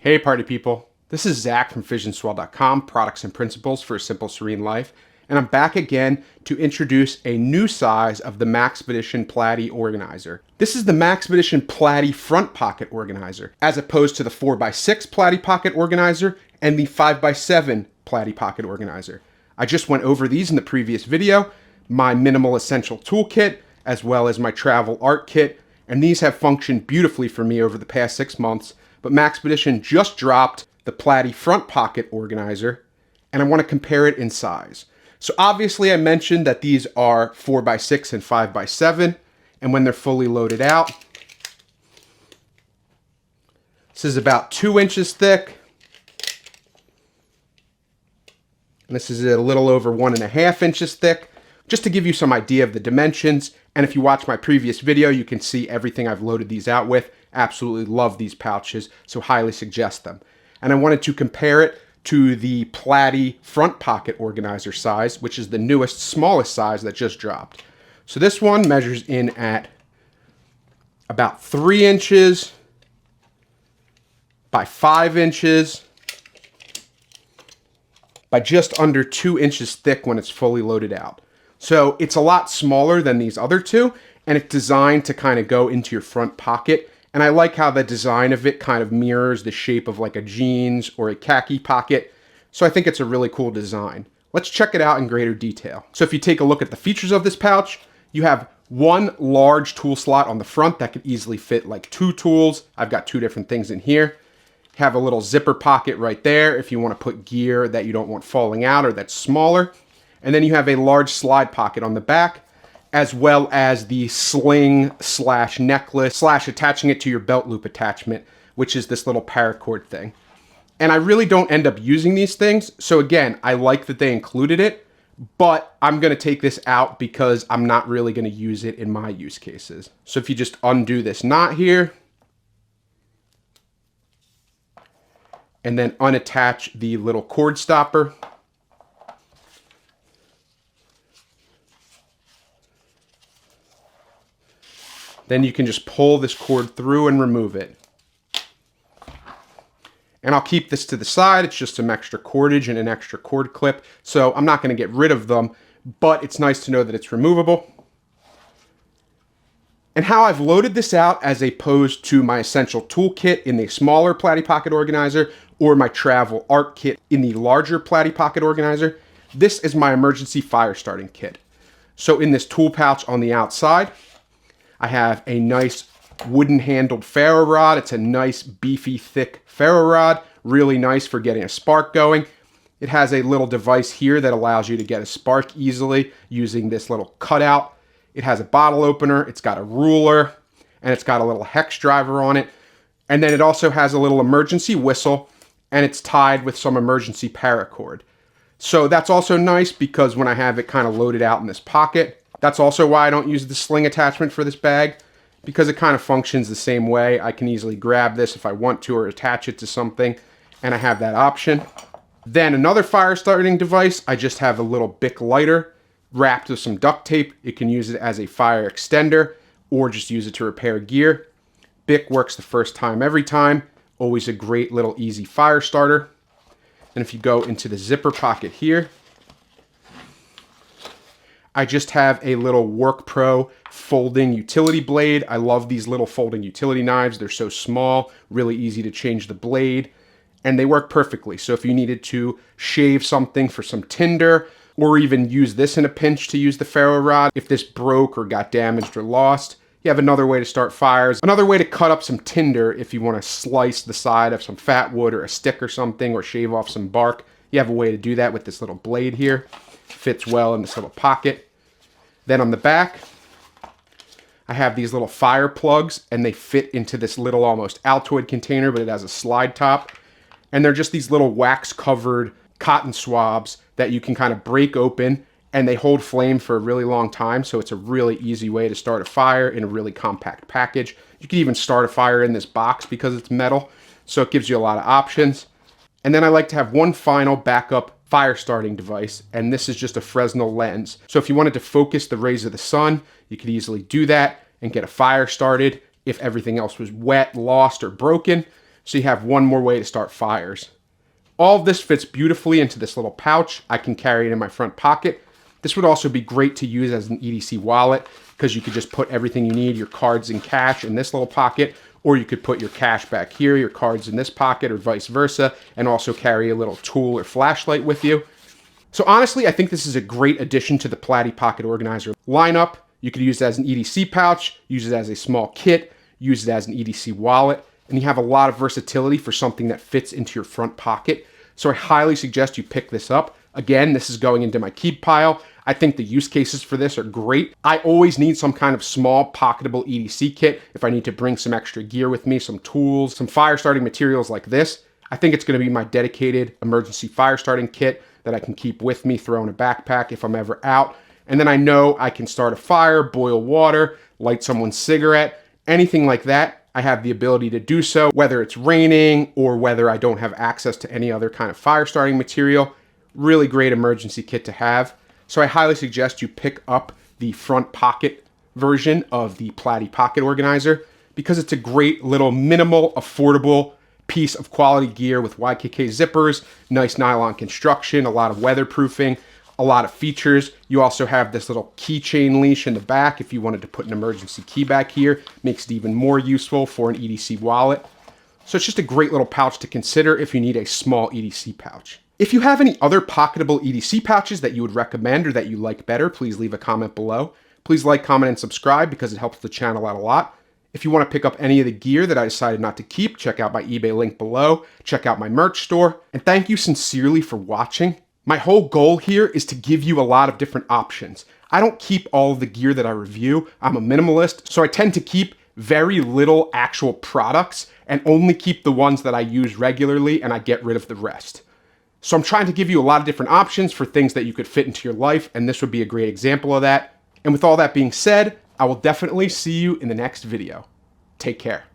Hey party people, this is Zach from visionswell.com, products and principles for a simple, serene life. And I'm back again to introduce a new size of the Maxpedition Platy Organizer. This is the Maxpedition Platy Front Pocket Organizer, as opposed to the 4x6 Platy Pocket Organizer and the 5x7 Platy Pocket Organizer. I just went over these in the previous video, my minimal essential toolkit, as well as my travel art kit, and these have functioned beautifully for me over the past 6 months. But Maxpedition just dropped the Platy Front Pocket Organizer, and I want to compare it in size. So obviously I mentioned that these are 4x6 and 5x7, and when they're fully loaded out, this is about 2 inches thick, and this is a little over 1.5 inches thick, just to give you some idea of the dimensions. And if you watch my previous video, you can see everything I've loaded these out with. Absolutely love these pouches, so highly suggest them. And I wanted to compare it to the Platy Front Pocket Organizer size, which is the newest, smallest size that just dropped. So this one measures in at about 3 inches by 5 inches by just under 2 inches thick when it's fully loaded out. So it's a lot smaller than these other two, and it's designed to kind of go into your front pocket. And I like how the design of it kind of mirrors the shape of like a jeans or a khaki pocket. So I think it's a really cool design. Let's check it out in greater detail. So if you take a look at the features of this pouch, you have one large tool slot on the front that could easily fit like 2 tools. I've got 2 different things in here. You have a little zipper pocket right there if you want to put gear that you don't want falling out or that's smaller. And then you have a large slide pocket on the back, as well as the sling slash necklace slash attaching it to your belt loop attachment, which is this little paracord thing. And I really don't end up using these things. So again, I like that they included it, but I'm going to take this out because I'm not really going to use it in my use cases. So if you just undo this knot here, and then unattach the little cord stopper, then you can just pull this cord through and remove it. And I'll keep this to the side. It's just some extra cordage and an extra cord clip. So I'm not going to get rid of them, but it's nice to know that it's removable. And how I've loaded this out as opposed to my essential toolkit in the smaller Platy Pocket Organizer or my travel art kit in the larger Platy Pocket Organizer, this is my emergency fire starting kit. So in this tool pouch on the outside, I have a nice wooden handled ferro rod. It's a nice beefy thick ferro rod, really nice for getting a spark going. It has a little device here that allows you to get a spark easily using this little cutout. It has a bottle opener, it's got a ruler, and it's got a little hex driver on it. And then it also has a little emergency whistle, and it's tied with some emergency paracord. So that's also nice because when I have it kind of loaded out in this pocket, that's also why I don't use the sling attachment for this bag, because it kind of functions the same way. I can easily grab this if I want to or attach it to something, and I have that option. Then another fire starting device, I just have a little Bic lighter wrapped with some duct tape. You can use it as a fire extender or just use it to repair gear. Bic works the first time every time. Always a great little easy fire starter. And if you go into the zipper pocket here, I just have a little Work Pro folding utility blade. I love these little folding utility knives. They're so small, really easy to change the blade, and they work perfectly. So if you needed to shave something for some tinder, or even use this in a pinch to use the ferro rod, if this broke or got damaged or lost, you have another way to start fires. Another way to cut up some tinder if you want to slice the side of some fat wood or a stick or something, or shave off some bark. You have a way to do that with this little blade here. Fits well in this little pocket. Then on the back, I have these little fire plugs, and they fit into this little almost Altoid container, but it has a slide top. And they're just these little wax covered cotton swabs that you can kind of break open, and they hold flame for a really long time. So it's a really easy way to start a fire in a really compact package. You can even start a fire in this box because it's metal. So it gives you a lot of options. And then I like to have one final backup fire starting device, and this is just a Fresnel lens. So if you wanted to focus the rays of the sun, you could easily do that and get a fire started if everything else was wet, lost, or broken. so you have one more way to start fires. All of this fits beautifully into this little pouch. I can carry it in my front pocket. This would also be great to use as an EDC wallet because you could just put everything you need, your cards and cash in this little pocket, or you could put your cash back here, your cards in this pocket, or vice versa, and also carry a little tool or flashlight with you. So honestly, I think this is a great addition to the Platy Pocket Organizer lineup. You could use it as an EDC pouch, use it as a small kit, use it as an EDC wallet, and you have a lot of versatility for something that fits into your front pocket. So I highly suggest you pick this up. Again, this is going into my keep pile. I think the use cases for this are great. I always need some kind of small pocketable EDC kit if I need to bring some extra gear with me, some tools, some fire starting materials like this. I think it's going to be my dedicated emergency fire starting kit that I can keep with me, throw in a backpack if I'm ever out. And then I know I can start a fire, boil water, light someone's cigarette, anything like that. I have the ability to do so, whether it's raining or whether I don't have access to any other kind of fire starting material. Really great emergency kit to have. So I highly suggest you pick up the front pocket version of the Platy Pocket Organizer because it's a great little minimal, affordable piece of quality gear with YKK zippers, nice nylon construction, a lot of weatherproofing, a lot of features. You also have this little keychain leash in the back if you wanted to put an emergency key back here. Makes it even more useful for an EDC wallet. So it's just a great little pouch to consider if you need a small EDC pouch. If you have any other pocketable EDC pouches that you would recommend or that you like better, please leave a comment below. Please like, comment, and subscribe because it helps the channel out a lot. If you want to pick up any of the gear that I decided not to keep, check out my eBay link below. Check out my merch store. And thank you sincerely for watching. My whole goal here is to give you a lot of different options. I don't keep all of the gear that I review. I'm a minimalist, so I tend to keep very little actual products and only keep the ones that I use regularly, and I get rid of the rest. So I'm trying to give you a lot of different options for things that you could fit into your life, and this would be a great example of that. And with all that being said, I will definitely see you in the next video. Take care.